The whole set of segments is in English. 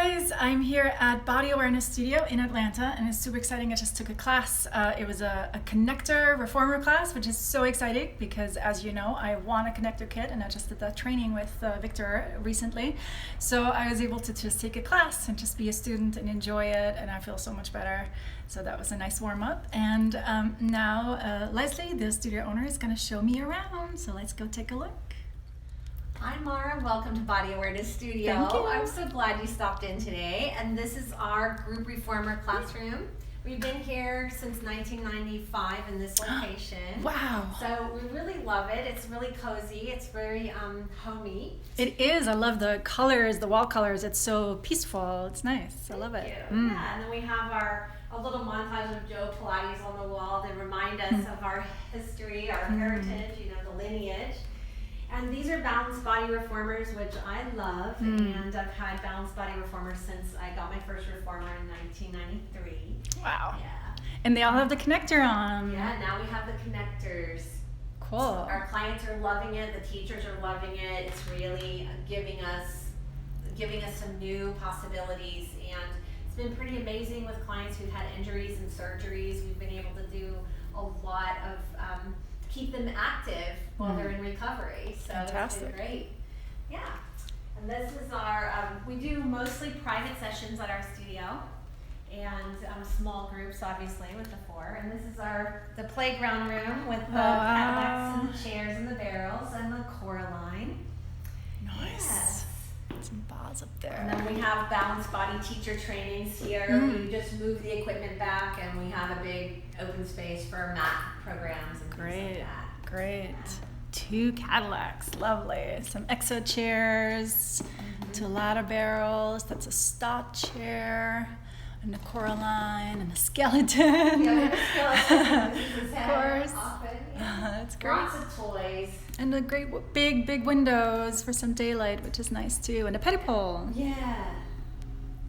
guys, I'm here at Body Awareness Studio in Atlanta, and it's super exciting. I just took a class. It was a Konnected Reformer class, which is so exciting because, as you know, I want a connector kit, and I just did that training with Victor recently. So I was able to just take a class and just be a student and enjoy it, and I feel so much better. So that was a nice warm-up. And now Leslie, the studio owner, is going to show me around. So let's go take a look. Hi Mara, welcome to Body Awareness Studio. Thank you. I'm so glad you stopped in today, and this is our group reformer classroom. We've been here since 1995 in this location. Wow. So we really love it. It's really cozy. It's very homey. It is. I love the colors, the wall colors. It's so peaceful. It's nice. I love it. Thank you. Yeah, and then we have a little montage of Joe Pilates on the wall that remind us of our history, our heritage, the lineage. And these are balanced body reformers, which I love, and I've had balanced body reformers since I got my first reformer in 1993. Wow. Yeah. And they all have the connector on. Yeah, now we have the connectors. Cool. Our clients are loving it, the teachers are loving it. It's really giving us some new possibilities, and it's been pretty amazing with clients who've had injuries and surgeries. We've been able to do a lot of keep them active while they're in recovery. So Fantastic. It's been great. Yeah. And this is our, we do mostly private sessions at our studio and small groups, obviously, with the 4. And this is the playground room with the Cadillacs and the chairs and the barrels and the Coraline. Nice. Yes. Some balls up there. And then we have balanced body teacher trainings here. We just move the equipment back, and we have a big open space for mat programs and things like that. Great. 2 Cadillacs. Lovely. Some exo chairs, 2 ladder barrels. That's a stott chair, and a Coraline, and a skeleton. Yeah, of course. Often, That's great. Lots of toys. And a great big windows for some daylight, which is nice too. And a petty pole. Yeah.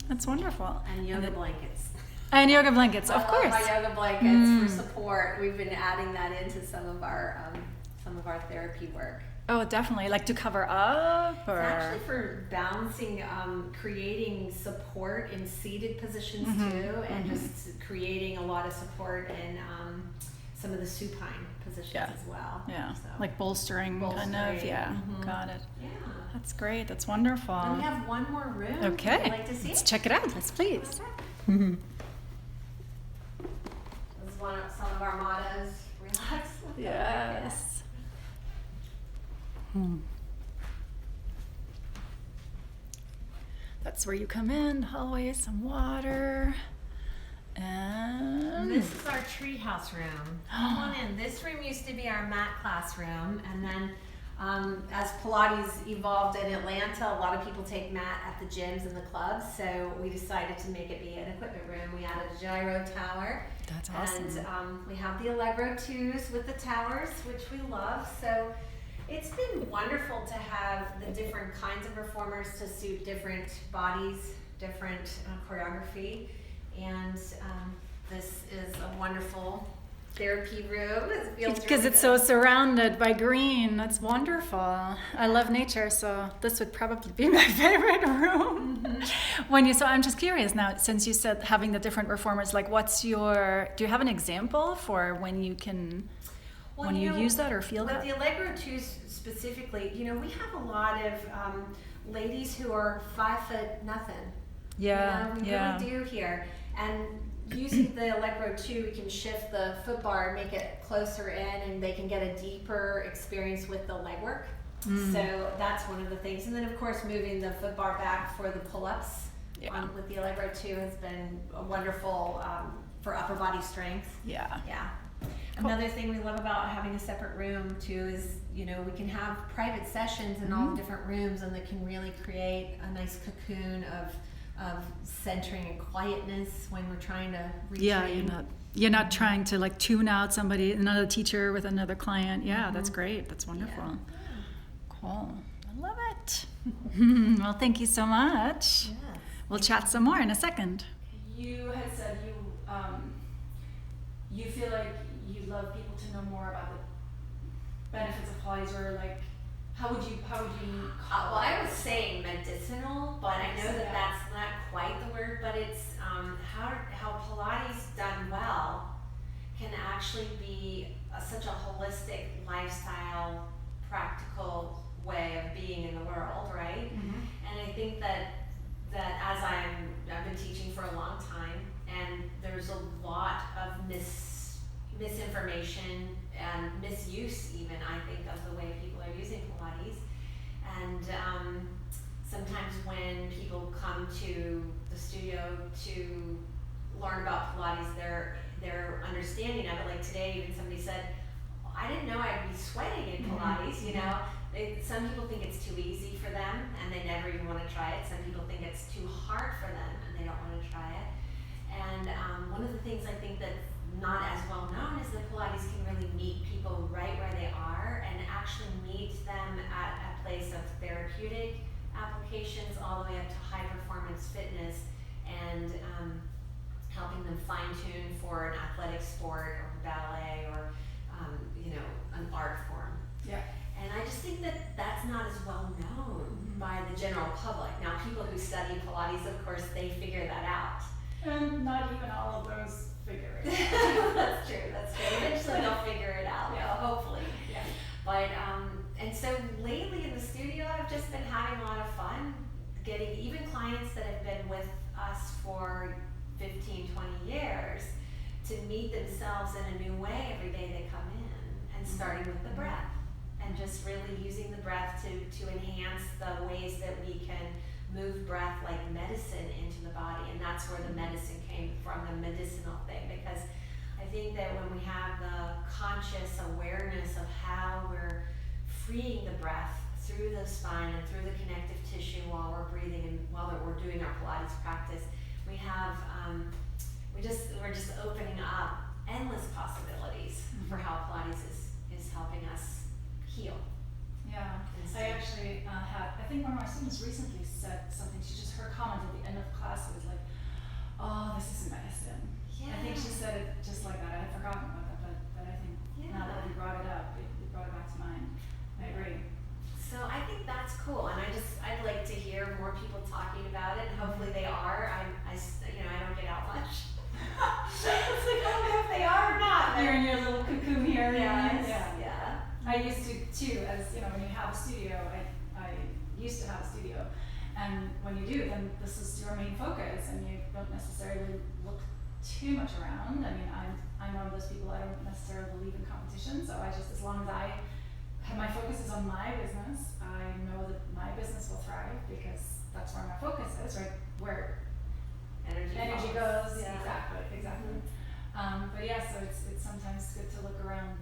That's wonderful. And yoga blankets. And yoga blankets, of course. I love my yoga blankets for support. We've been adding that into some of our therapy work. Oh, definitely. Like to cover up, or It's actually for balancing, creating support in seated positions too, and just creating a lot of support in some of the supine positions as well. Yeah, So. like bolstering, kind of. Yeah, got it. Yeah. That's great. That's wonderful. And we have one more room. Okay, Would you like to see let's it? check it out. Let's please. This is some of our mottos. Relax. Yes. That's where you come in. Hallway, some water, and This is our treehouse room. Come on in. This room used to be our mat classroom, and then as Pilates evolved in Atlanta, a lot of people take mat at the gyms and the clubs, so we decided to make it be an equipment room. We added a gyro tower. That's awesome. And we have the Allegro 2s with the towers, which we love. So it's been wonderful to have the different kinds of reformers to suit different bodies, different choreography. And this is a wonderful therapy room. It feels Because really it's good. so surrounded by green. That's wonderful. I love nature, so this would probably be my favorite room. So I'm just curious now, since you said having the different reformers, like do you have an example for when you can, you use that or feel that? With the Allegro 2s specifically, we have a lot of ladies who are 5 foot nothing. Yeah, We really do here. And using the Allegro 2, we can shift the foot bar, make it closer in, and they can get a deeper experience with the leg work. So that's one of the things. And then, of course, moving the foot bar back for the pull-ups with the Allegro 2 has been a wonderful for upper body strength. Yeah. Yeah. Cool. Another thing we love about having a separate room, too, is, we can have private sessions in all the different rooms, and that can really create a nice cocoon of centering and quietness when we're trying to retrain. Yeah, you're not trying to like tune out another teacher with another client. Yeah, that's great. That's wonderful. Yeah. Cool. I love it. Well, thank you so much. Yes. We'll chat some more in a second. You had said you feel like you love people to know more about the benefits of Pilates, or like how would you Well, I was saying medicinal, but I know that that's not quite the word, but it's how Pilates done well can actually be such a holistic lifestyle, practical way of being in the world, right? And I think that as I've been teaching for a long time, and there's a lot of misinformation and misuse even, I think, of the way people are using Pilates. And sometimes when people come to the studio to learn about Pilates, their understanding of it, like today even somebody said, I didn't know I'd be sweating in Pilates, you know. Some people think it's too easy for them and they never even want to try it. Some people think it's too hard for them and they don't want to try it. And one of the things I think that's not as well known is that Pilates can really meet people right where they are and actually meet them at a place of therapeutic applications all the way up to high performance fitness and helping them fine tune for an athletic sport or ballet or an art form. Yeah. And I just think that that's not as well known by the general public. Now, people who study Pilates, of course, they figure that out. And not even all of those figure it out. That's true. Eventually they'll figure it out, hopefully. Yeah. But, and so lately in the studio, I've just been having a lot of fun getting even clients that have been with us for 15, 20 years to meet themselves in a new way every day they come in, and starting with the breath and just really using the breath to enhance the ways that we can move breath like medicine into the body. And that's where the medicine came from, the medicinal thing, because I think that when we have the conscious awareness of how we're freeing the breath through the spine and through the connective tissue while we're breathing and while we're doing our Pilates practice, we have we're just opening up endless possibilities for how Pilates is helping us heal. Yeah, I actually I think one of my students recently said something. Her comment at the end of class was like, "Oh, this is medicine." Yeah. I think she said it just like that. I had forgotten about that, but I think now that you brought it up, it brought it back to mind. I agree. So I think that's cool, and I'd like to hear more people talking about it, and hopefully they are. I don't get out much. It's like, I don't know if they are or not. You're in your little cocoon here. Yes. Yeah. I used to too, as when you have a studio, I used to have a studio, and when you do, then this is your main focus, and you don't necessarily look too much around. I mean, I'm one of those people, I don't necessarily believe in competition, so I just, as long as my focus is on my business, I know that my business will thrive because that's where my focus is, right? Where energy goes. Yeah. Exactly. But yeah, so it's sometimes good to look around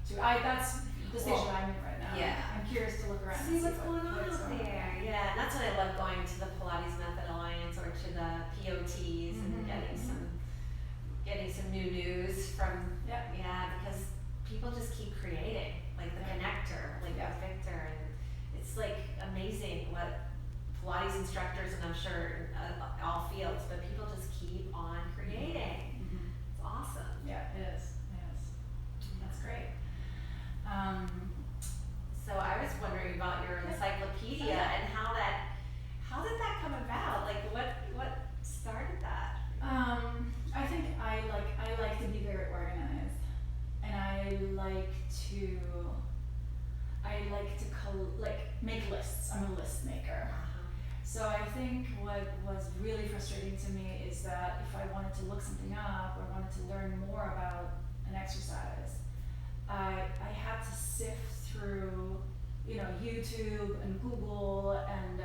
too. That's the stage that I'm in right now. Yeah. I'm curious to look around See and what's going on what's out going there. Yeah, and that's what I love going to the Pilates Method Alliance or to the POTs and getting some new news from because people just keep creating, like the connector, like with Victor, and it's like amazing what Pilates instructors, and I'm sure all fields, but people just keep on creating. It's awesome. Yeah, it is. That's great. So I was wondering about your encyclopedia and how did that come about? Like what started that? I think I like to be very organized, and I like to make lists. I'm a list maker. So I think what was really frustrating to me is that if I wanted to look something up or wanted to learn more about an exercise, I had to sift through, YouTube and Google and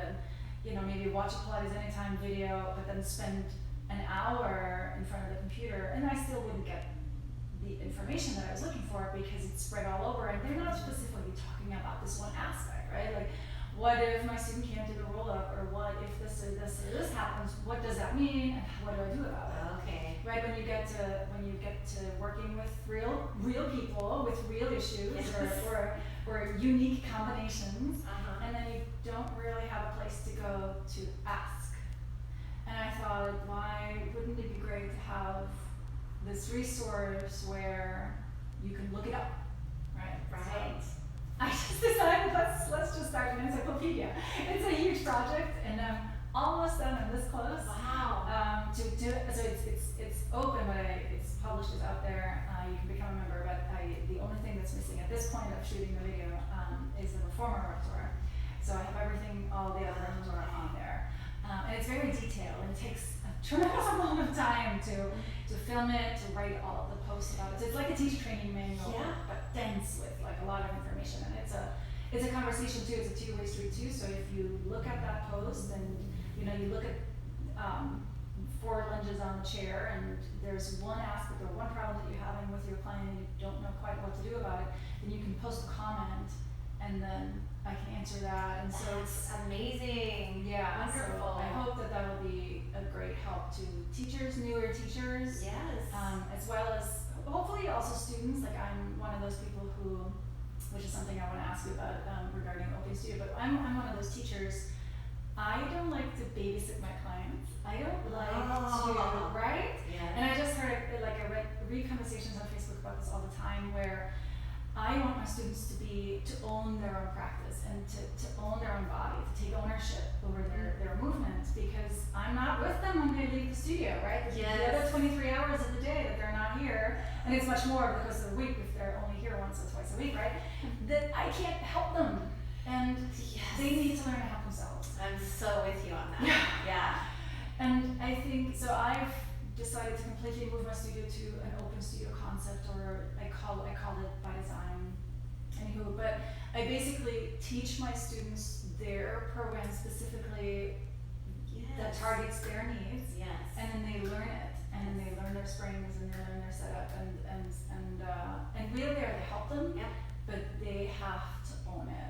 maybe watch a Pilates Anytime video, but then spend an hour in front of the computer, and I still wouldn't get the information that I was looking for because it's spread all over, and they're not specifically talking about this one aspect, right? Like, what if my student can't do the roll up, or what if this or this or this happens? What does that mean, and what do I do about it? Okay. Right, when you get to working with real people with real issues or unique combinations, and then you don't really have a place to go to ask. And I thought, why wouldn't it be great to have this resource where you can look it up, right? Right. So I just decided let's just start an encyclopedia. Encyclopedia. It's a huge project, and I'm almost done. I'm this close. Wow. So it's open, but it's published. It's out there. You can become a member, but the only thing that's missing at this point of shooting the video is the Reformer repertoire. So I have everything, all the other repertoire on there, and it's very detailed, and it takes a tremendous amount of time to film it, to write all of the posts about it. So it's like a teacher training manual, but dense with like a lot of information, and it's a conversation too. It's a two-way street too. So if you look at that post and you look at 4 lunges on the chair, and there's one aspect or one problem that you're having with your client and you don't know quite what to do about it, then you can post a comment, and then I can answer that. And so it's amazing. Yeah, Wonderful. So I hope that will be a great help to teachers, newer teachers, Yes. as well as hopefully also students. Like I'm one of those people who, which is something I want to ask you about regarding Open Studio, but I'm one of those teachers. I don't like to babysit my clients. I don't like to, right? Yeah. And I just heard, like I read conversations on Facebook about this all the time, where I want my students to own their own practice and to own their own body, to take ownership over their movements, because I'm not with them when they leave the studio, right? The other 23 hours of the day that they're not here, and it's much more over the course of the week if they're only here once or twice a week, right? That I can't help them, and they need to learn to help themselves. I'm so with you on that. Yeah. And I think, so I've decided to completely move my studio to an open studio concept, or I call it by design. Anywho, but I basically teach my students their program specifically that targets their needs, and then they learn it, and then they learn their springs, and they learn their setup, and really there to help them, but they have to own it.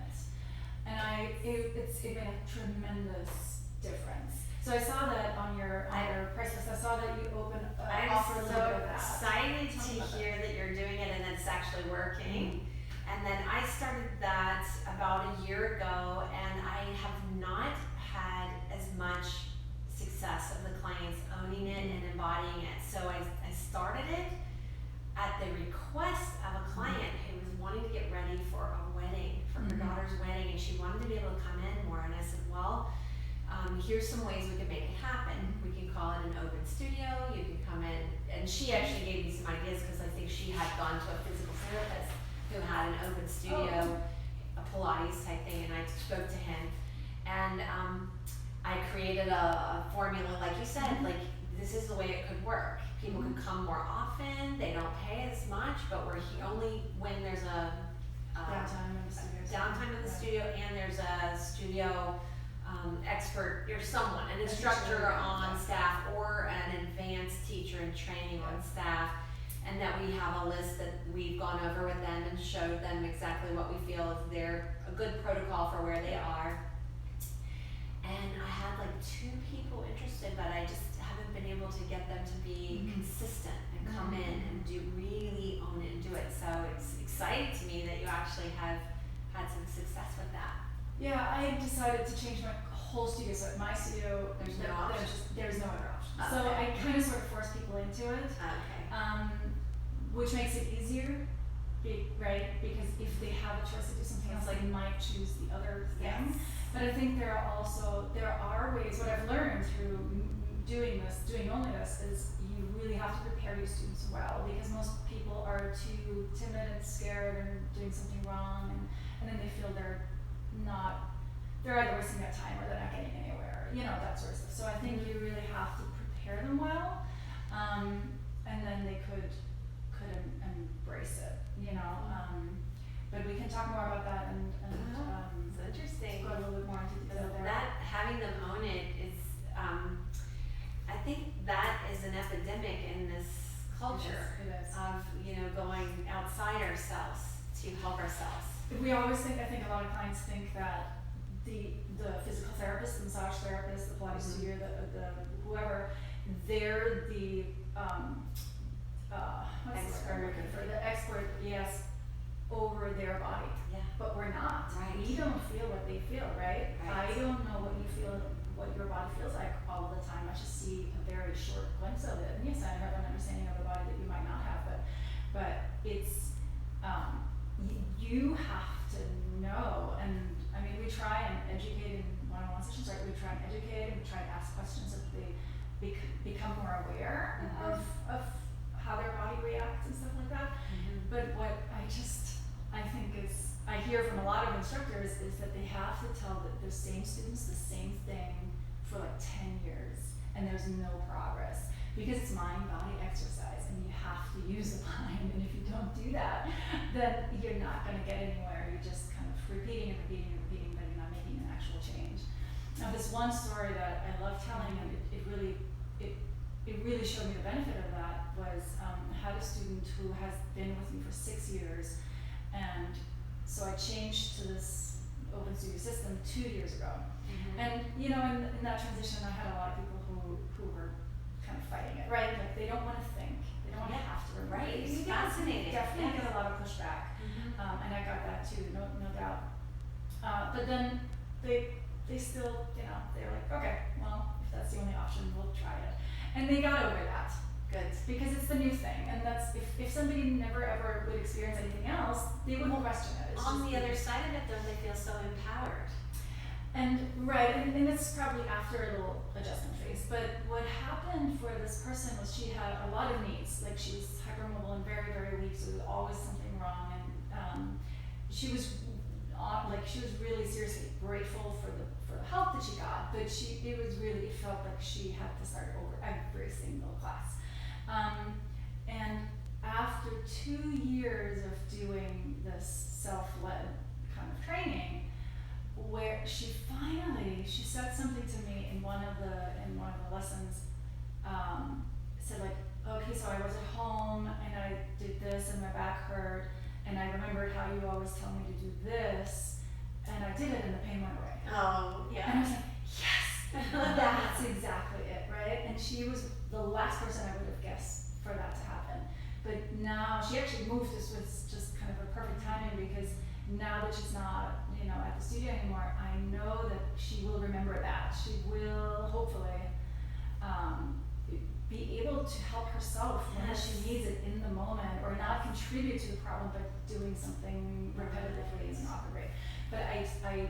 And it's made a tremendous difference. So I saw that on your price list. I saw that you offer a little bit of that. I'm so excited to hear that you're doing it and it's actually working. And then I started that about a year ago, and I have not had as much success of the clients owning it and embodying it. So I started it at the request of a client who was wanting to get ready for a wedding, for her daughter's wedding, and she wanted to be able to come in more. And I said, well, here's some ways we can make it happen. We can call it an open studio. You can come in, and she actually gave me some ideas, because I think she had gone to a physical therapist who had an open studio, a Pilates type thing, and I spoke to him, and I created a formula, like you said, like this is the way it could work. People could come more often. They don't pay as much, but we're only when there's a downtime in the studio, and there's a studio expert or someone, an instructor on staff, or an advanced teacher in training on staff, and that we have a list that we've gone over with them and showed them exactly what we feel is a good protocol for where they are. And I had like 2 people interested, but I just haven't been able to get them to be consistent and come in and really own it and do it. So it's exciting to me that you actually have had some success with that. Yeah, I decided to change my whole studio. So at my studio, There's no option. There's no other option. Okay. So I kind of sort of force people into it, which makes it easier, right? Because if they have a choice to do something else, they might choose the other thing. But I think there are ways. What I've learned through doing only this, is you really have to prepare your students well, because most people are too timid and scared and doing something wrong, and then they feel they're either wasting their time or they're not getting anywhere, that sort of stuff. So I think you really have to prepare them well, and then they could embrace it, but we can talk more about that and it's interesting. go a little bit more into detail there. That having them own it is, I think that is an epidemic in this culture It is. of going outside ourselves to help ourselves. We always think, I think a lot of clients think that the physical therapist, the massage therapist, the Pilates studio, the whoever, they're the expert, yes, over their body. Yeah. But we're not. Right. We don't feel what they feel, right? Right. I don't know what you feel, what your body feels like all the time. I just see a very short glimpse of it. And yes, I have an understanding of the body that you might not have, but it's you have to know. And I mean, we we try and educate in one-on-one sessions, right? We try and educate and we try to ask questions so that they become more aware of how their body reacts and stuff like that. But what I think I hear from a lot of instructors is that they have to tell the same students the same thing for like 10 years and there's no progress because it's mind-body exercise and you have to use the mind, and if you don't do that, then you're not going to get anywhere. You're just kind of repeating, but you're not making an actual change. Now, this one story that I love telling, and it really showed me the benefit of that, was I had a student who has been with me for 6 years, and so I changed to this open studio system 2 years ago. And in that transition, I had a lot of people who were kind of fighting it, right? Like they don't want to think, they don't want to have to remember. Right, it's fascinating. Definitely get a lot of pushback, and I got that too, no doubt. But then they still, they're like, okay, well, if that's the only option, we'll try it. And they got over that. Good. Because it's the new thing, and that's if somebody never ever would experience anything else, they wouldn't question it. It's On just the other side of it, though, they feel so empowered. And it's probably after a little adjustment phase. But what happened for this person was she had a lot of needs. Like she was hypermobile and very, very weak, so there was always something wrong. And she was really seriously grateful for the help that she got, but it felt like she had to start over every single class. And after 2 years of doing this self-led kind of training, where she said something to me in one of the lessons, said like, okay, so I was at home and I did this and my back hurt, and I remembered how you always tell me to do this, and I did it and the pain went away. Oh, yeah. And I was like, yes, that's exactly it, right? And she was the last person I would have guessed for that to happen. But now she actually moved. This was just kind of a perfect timing, because now that she's not, at the studio anymore, I know that she will remember that. She will hopefully be able to help herself when she needs it in the moment, or not contribute to the problem by doing something repetitively is not great. But I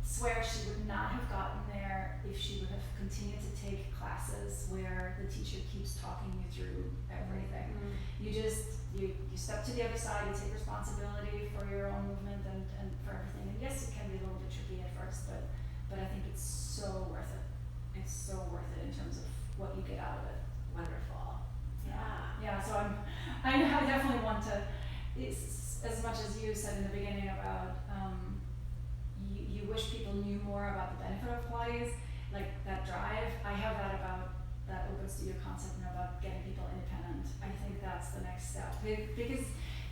swear she would not have gotten there if she would have continued to take classes where the teacher keeps talking you through everything. You step to the other side, you take responsibility for your own movement and for everything. And yes, it can be a little bit tricky at first, but I think it's so worth it. It's so worth it in terms of what you get out of it. Wonderful. Yeah, so I definitely want to, as much as you said in the beginning about you wish people knew more about the benefit of Pilates, like that drive, I have that about that open studio concept and about getting people independent. I think that's the next step. Because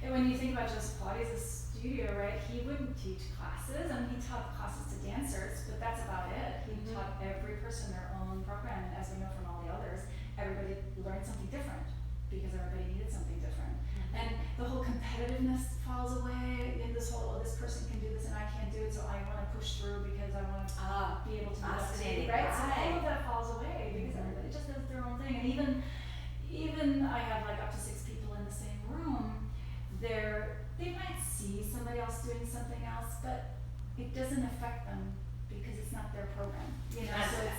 when you think about just Pilates as studio, right, he wouldn't teach classes. I mean, he taught classes to dancers, but that's about it. He taught every person their own program, and as we know from all the others, everybody learned something different because everybody needed something different. And the whole competitiveness falls away in this whole, this person can do this and I can't do it, so I want to push through because I want to be able to do that too, right? So all of that falls away because everybody just does their own thing. And even I have like up to 6 people in the same room, they might see somebody else doing something else, but it doesn't affect them because it's not their program. So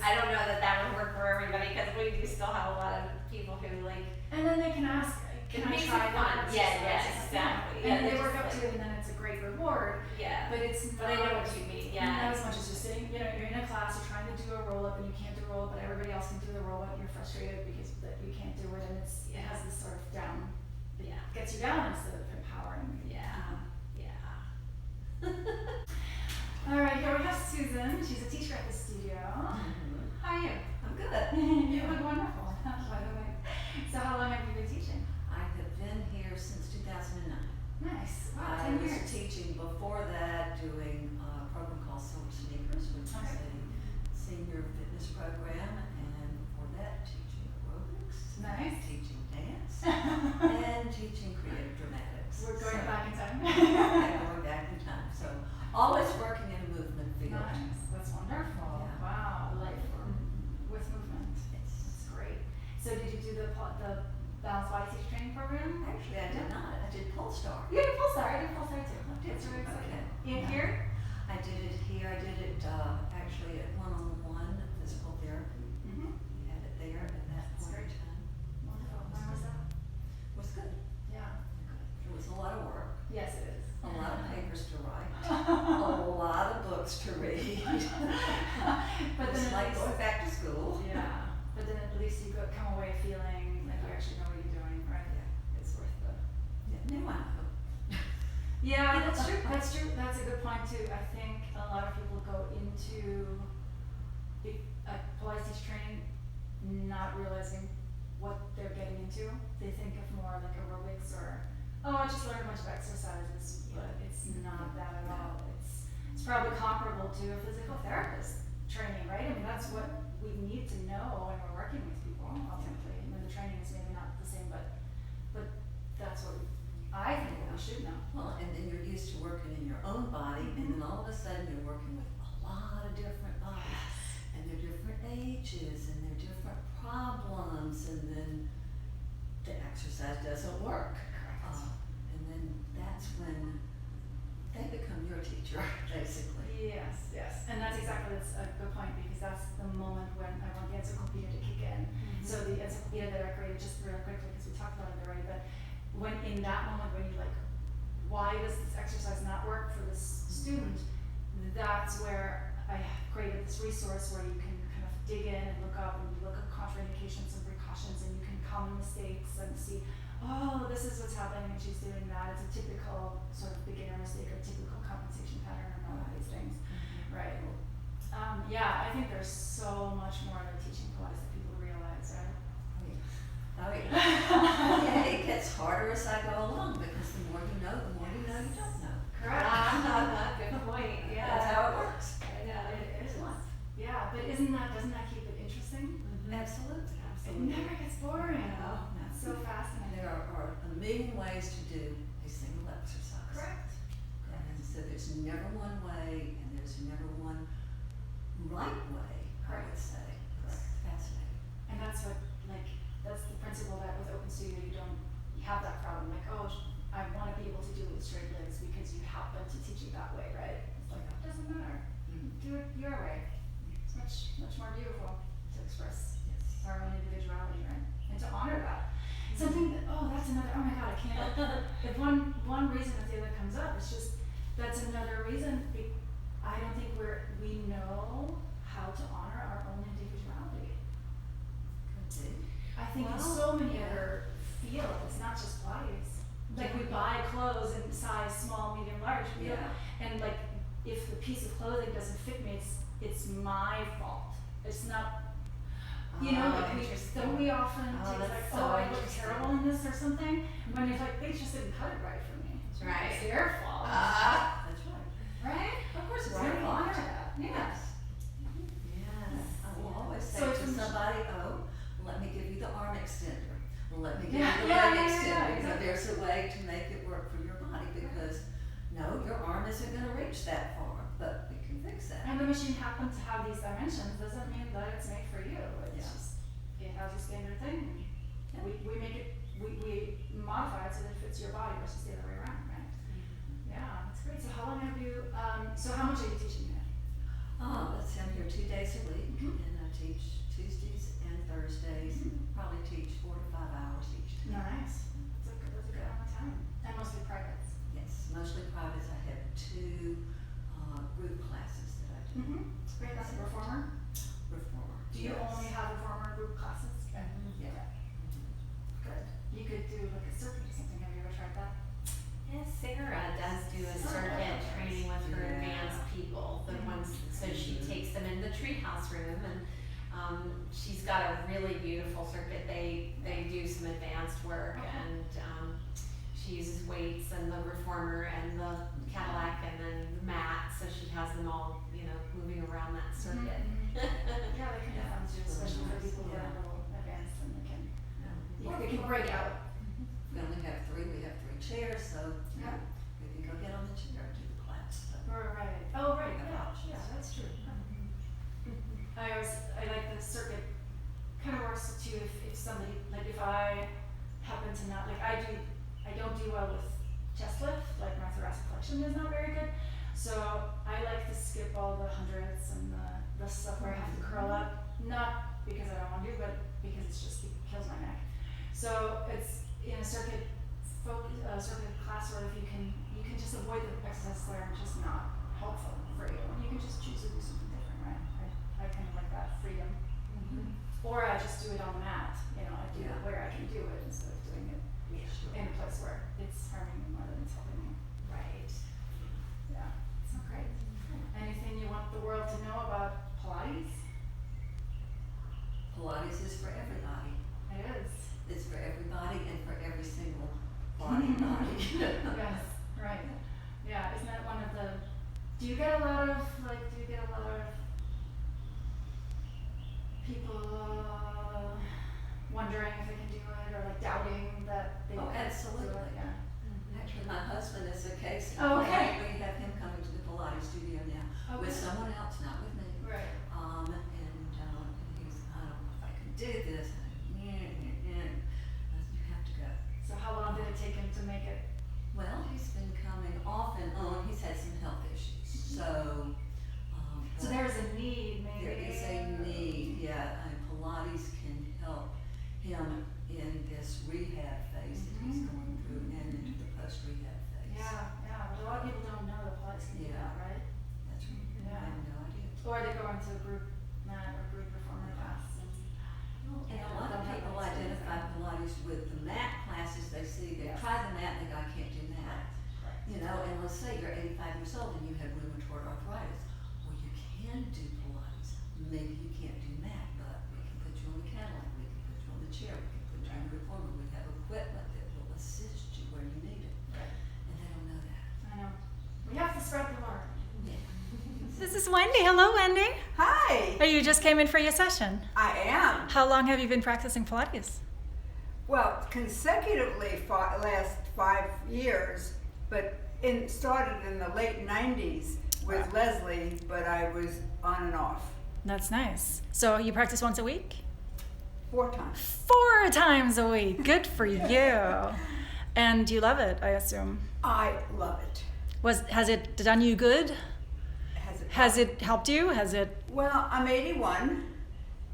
I don't know that would work for everybody, because we do still have a lot of people who like. And then they can ask, can I try that? Yes, exactly. And they work up to it, and then it's a great reward. Yeah. But it's not. But I know what you mean. Yeah. Not as much as just sitting. You're in a class, you're trying to do a roll up, and you can't do a roll up, but everybody else can do the roll up, and you're frustrated because that you can't do it, and it has this sort of down. It gets you down instead of empowering. Yeah. All right, here we have Susan. She's a teacher at the studio. How are you? I'm good. You look wonderful, by the way. So how long have you been teaching? I have been here since 2009. Nice. Wow, I 10 was years. teaching before that, doing a program called Sievers, which is a senior fitness program, and before that, teaching aerobics, Nice. teaching dance, and teaching creative dramatics. We're going back in time. Yeah, going back in time. So always working in a movement field. Nice. That's wonderful. Yeah. Wow. Life with movement. That's great. So did you do the Balanced Body Teacher Training Program? Actually, I did not. I did Pole Star. You did Pulsar. I did Pulsar too. That's very exciting. Okay. In here? I did it here, I did it actually at one-on-one physical therapy. Mm-hmm. We had it there at that point in time. Wonderful. When was that? It was good. Yeah. It was a lot of work, Yes, it is. a lot of papers to write, a lot of books to read. But It's then like at going least, back to school. yeah. But then at least you come away feeling like you actually know what you're doing, right? Yeah. It's worth the. Yeah, now I know. Yeah, that's true. That's true. That's a good point too. I think a lot of people go into a Pilates teacher training not realizing what they're getting into. They think of more like aerobics or, oh, I just learned a bunch of exercises, but it's not that at all. It's probably comparable to a physical therapist training, right? I mean, that's what we need to know when we're working with people ultimately. I mean, the training is maybe not the same, but that's what I think we should know. Well, and then you're used to working in your own body, and then all of a sudden you're working with a lot of different bodies, and they're different ages, and they're different problems, and then the exercise doesn't work. And then that's when they become your teacher, basically. Yes, and that's a good point because that's the moment when I want the encyclopedia to kick in. So the encyclopedia that I created, just really quickly because we talked about it already, but when in that moment when you're like, why does this exercise not work for this student? That's where I created this resource where you can kind of dig in and look up and look at contraindications and precautions, and you can common mistakes and see, oh, this is what's happening and she's doing that. It's a typical sort of beginner mistake or typical compensation pattern and all of these things, right? Yeah, I think there's so much more to teaching Pilates that people realize, right? Oh yeah. Yeah, it gets harder as I go along because the more you know, the more you know you don't know. Correct. Good point. Yeah. That's how it works. I know. It is. Yeah, but doesn't that keep it interesting? Absolutely. It never gets boring. No. It's so fascinating. There are a million ways to do a single exercise. Correct. And so there's never one way, and there's never one right way, I would say. It's fascinating. And that's the principle that with Open Studio you have that problem, like, oh, I want to be able to do it with straight legs because you happen to teach it that way, right? It's like, it doesn't matter. Do it your way. It's much more beautiful to express Yes. our own individuality, right? And to honor that. Something that, that's another, oh my God, I can't, if one reason that the other comes up, it's just, that's another reason, I don't think we know how to honor our own individuality. Could be. I think in Well, so many other fields, not just Pilates. Like we buy clothes in size small, medium, large. Yeah. And like if the piece of clothing doesn't fit me, it's my fault. It's not. You know, like don't we often Oh, take that's like, so I look interesting. terrible in this or something, when it's like they just didn't cut it right for me. Right. It's their fault. That's right. Right? Of course it's Why their do we fault. honor that? Yes. Yes. I will always say So to it's- somebody, oh, let me give you the arm extender. Let me give Yeah, you the yeah, leg yeah, extender. yeah, You know, exactly. there's a way to make it work for your body because no, your arm isn't gonna reach that far, but we can fix that. And the machine happens to have these dimensions doesn't mean that it's made for you. It's Yeah. just, it has a standard thing. Yeah. We make it, we modify it so that it fits your body versus the other way around, right? Yeah, that's great. So how long have you, so how much are you teaching now? Let's see, I'm here 2 days a week and I teach Tuesdays and Thursdays, probably teach 4 to 5 hours each day. Nice. That's a good amount of time. And mostly privates. Yes, mostly privates. I have 2 group classes that I do. Great, that's a reformer. Reformer. Do you yes. only have reformer group classes? Yeah. Good. You could do like a circuit or something. Have you ever tried that? Yes, Sara does do a circuit training with her Yeah. advanced people, the ones, so she takes them in the treehouse room and she's got a really beautiful circuit. They do some advanced work and she uses weights and the reformer and the Cadillac and then the mat, so she has them all, moving around that circuit. Yeah, they can be fun too, especially for people who are a little advanced and they can break out. We only have 3. We have 3 chairs, so Yeah. we can go get on the chair and do the class. So. Right. Oh, right. We have Yeah, options. yeah, that's true. I like the circuit. Kind of works too if somebody like if I happen to not like I don't do well with chest lift. Like my thoracic flexion is not very good, so I like to skip all the hundreds and the stuff where I have to curl up, not because I don't want to, but because it kills my neck. So it's in a circuit class, or if you can just avoid the exercises that are just not helpful for you. And you can just choose to do something different, right? I kind of like that freedom. Mm-hmm. Or I just do it on the mat. You know, I do Yeah. it where I can do it instead of doing it Sure. in a place where it's harming me more than it's helping me. Right. Yeah, so great. Anything you want the world to know about Pilates? Pilates is for everybody. It is. It's for everybody and for every single body. Yes, right. Yeah, isn't that one of the, do you get a lot of people wondering if they can do it, or like doubting that they Oh, can do absolutely. it? Yeah. Actually, my husband is a case. Oh, okay. We have him coming to the Pilates studio now with Okay. someone else, not with me. Right. And he's, I don't know if I can do this. You have to go. So how long did it take him to make it? Well, he's been coming off and on. He's had some health issues, so. So but there's a need, maybe. there is a need, yeah, and Pilates can help him in this rehab phase that he's going through and into the post-rehab phase. Yeah, but a lot of people don't know that Pilates can do that, right? That's right. Yeah. I have no idea. Or they go into a group mat or group reformer class. And a lot of people identify Pilates with the mat classes they see. They Yes. try the mat and they go, I can't do mat. You know, and let's say you're 85 years old and you have rheumatoid arthritis. Well, you can do Pilates. Maybe you can't do mat, but we can put you on the Cadillac, we can put you on the chair, we can put you on the reformer. We have equipment that will assist you where you need it. Right. And they don't know that. I know. We have to spread the word. Yeah. This is Wendy. Hello, Wendy. Hi, Oh, you just came in for your session. I am. How long have you been practicing Pilates? Well, consecutively last 5 years, but started in the late 90s with Wow. Leslie, but I was on and off That's nice. So you practice once a week? 4 times. 4 times a week. Good for you. And you love it, I assume. I love it. Has it done you good? Has helped? it helped you? Has it? Well, I'm 81,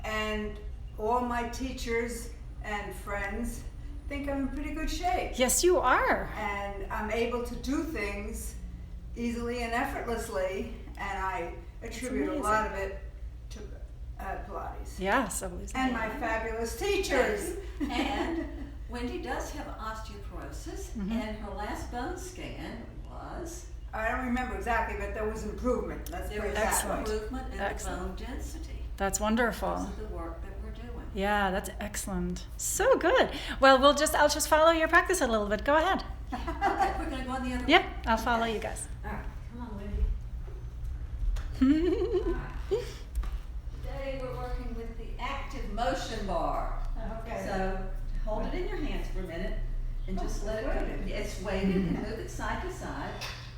and all my teachers and friends think I'm in pretty good shape. Yes, you are. And I'm able to do things easily and effortlessly, and I attribute a lot of it to Pilates. Yes, I believe so. And my fabulous teachers. And Wendy does have osteoporosis, and her last bone scan was I don't remember exactly, but there was improvement. Let's put there it was that Excellent. way. improvement in Excellent. the bone density That's wonderful. because of the work that we're doing. Yeah, that's excellent. So good. Well, I'll just follow your practice a little bit. Go ahead. Okay, we're gonna go on the other Yep, one. I'll follow you guys. All right, come on, Wendy. All right. Today we're working with the active motion bar. Okay. So hold it in your hands for a minute and just let it go. weighted. It's weighted and move it side to side.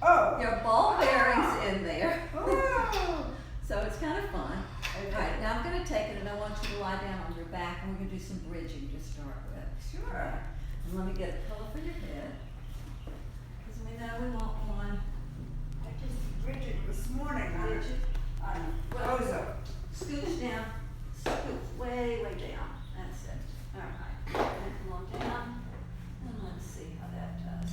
Oh. Your ball bearings in there. Oh. So it's kind of fun. All right, now I'm going to take it and I want you to lie down on your back and we're going to do some bridging to start with. Sure. And let me get a pillow for your head. Because we know we want one. I just bridged it this morning on Did you? on Ozo. Scooch down. Scooch way, way down. That's it. All right. And come on down. And let's see how that does.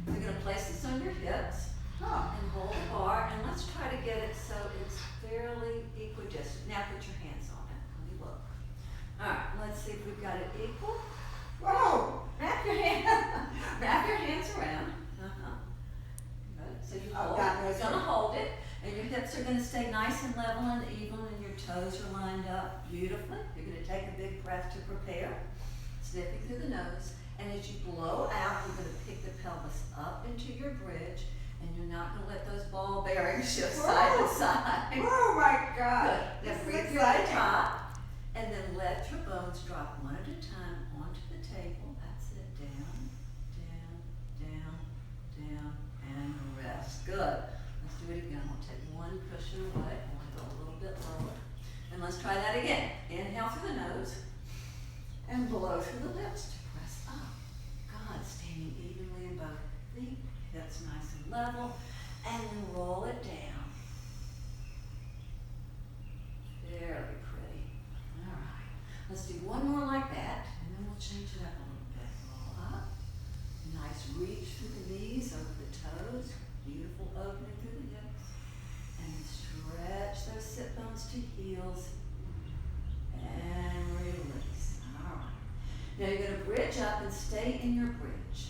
We're going to place this on your hips Huh. and hold the bar. And let's try to get it so it's fairly equidistant. Now put your hands on it. Let me look. All right. Let's see if we've got it equal. Whoa. Wrap your hands around. Good. So you Oh, hold got it. this You're gonna one. hold it, and your hips are gonna stay nice and level and even, and your toes are lined up beautifully. You're gonna take a big breath to prepare, sniffing through the nose, and as you blow out, you're gonna pick the pelvis up into your bridge, and you're not gonna let those ball bearings shift side to side. Oh my God. Good. Then This is breathe through the exciting. top, and then let your bones drop one at a time onto the table. That's it. Down, down, down, down, and rest. Good. Let's do it again. We'll take one cushion away. I want to go a little bit lower. And let's try that again. Inhale through the nose, and blow through the lips to press up. God, standing evenly in both feet. Hips nice and level. And then roll it down. to heels, and release. All right. Now you're going to bridge up and stay in your bridge.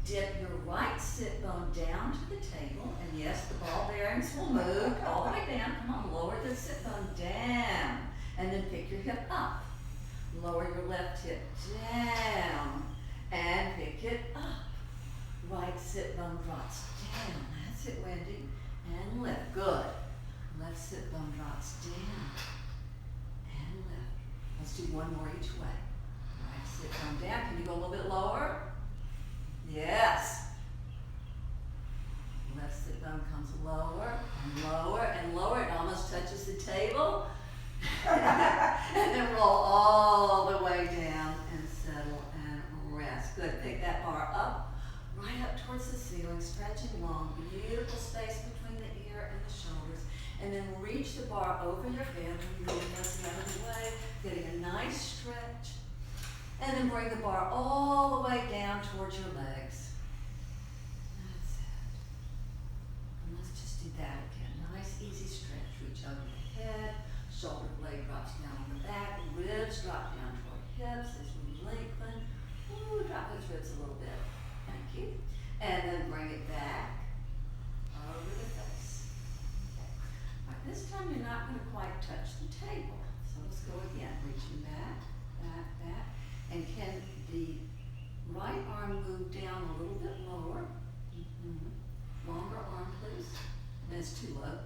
Dip your right sit bone down to the table, and yes, the ball bearings will move all the way down. Come on, lower the sit bone down, and then pick your hip up. Lower your left hip down, and pick it up. Right sit bone drops down. That's it, Wendy. And lift. Good. Left sit bone drops down, and lift. Let's do one more each way. Right sit bone down. Can you go a little bit lower? Yes. Left sit bone comes lower and lower and lower. It almost touches the table. And then roll all the way down and settle and rest. Good. Pick that bar up, right up towards the ceiling, stretching long. Beautiful space between the ear and the shoulders. And then reach the bar over your head. Move the out of the way, getting a nice stretch. And then bring the bar all the way down towards your legs. That's it. And let's just do that again. Nice, easy stretch. Reach over the head. Shoulder blade drops down on the back. Ribs drop down toward hips as we lengthen. Ooh, drop those ribs a little bit. Thank you. And then bring it back over the face. Okay. All right, this time you're not going to quite touch the table. So let's go again. Reaching back, back, back. And can the right arm move down a little bit lower? Longer arm, please. And it's too low.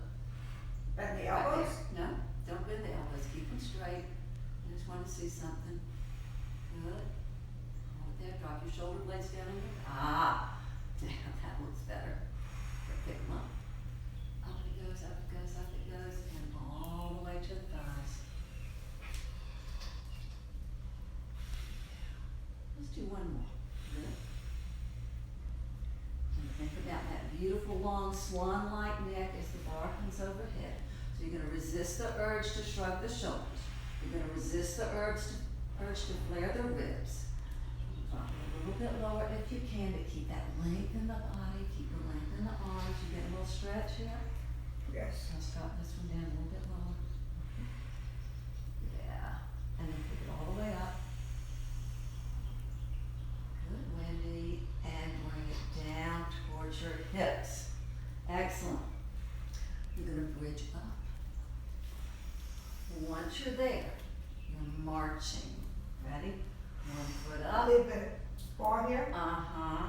Bend the Right elbows. there. No, don't bend the elbows. Keep them straight. I just want to see something. Good. Hold it there. Drop your shoulder blades down in here. Ah, now that looks better. Pick them up. Up it goes, up it goes, up it goes, and all the way to the thighs. Let's do one more. Good. And think about that beautiful long swan-like neck as the bar comes overhead. So you're going to resist the urge to shrug the shoulders. You're going to resist the urge to flare the ribs. Drop it a little bit lower if you can, but keep that length in the body, keep the length in the arms. You get a little stretch here. Yes. Let's drop this one down a little bit lower. Yeah. And then pick it all the way up. Good, Wendy. And bring it down towards your hips. Excellent. You're going to bridge up. Once you're there, you're marching. Ready? One foot up. Leave the bar here. Uh-huh.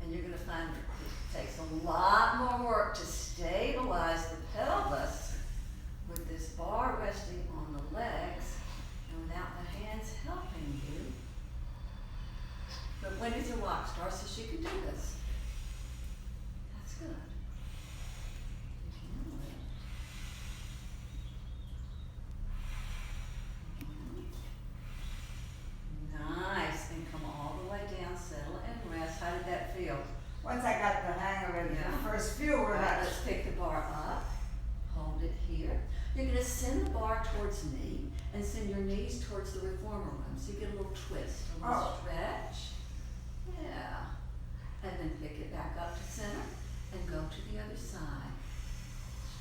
And you're going to find that it takes a lot more work to stabilize the pelvis with this bar resting on the legs and without the hands helping you. But Wendy's a rock star, so she can do this. That's good. Nice. And come all the way down, settle and rest. How did that feel? Once I got the hang of it, Yeah. the first few were All right, like, let's pick the bar up. Hold it here. You're going to send the bar towards me and send your knees towards the reformer room. So you get a little twist, a little Oh. stretch. Yeah. And then pick it back up to center and go to the other side.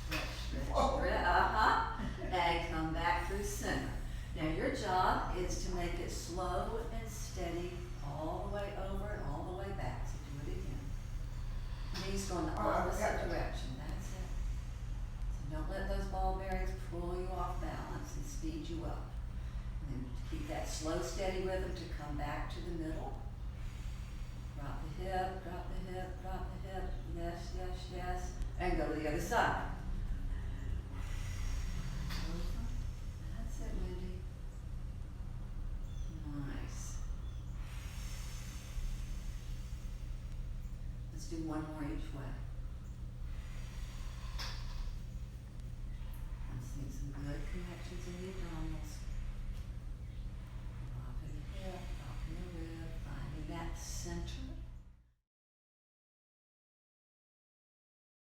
Stretch, stretch, Whoa. stretch. Uh-huh. And come back through center. Now your job is to make it slow and steady all the way over and all the way back. So do it again. Knees going the Oh, opposite okay. direction. That's it. So don't let those ball bearings pull you off balance and speed you up. And then keep that slow, steady rhythm to come back to the middle. Drop the hip, drop the hip, drop the hip. Yes, yes, yes. And go to the other side. That's it, Wendy. Nice. Let's do one more each way.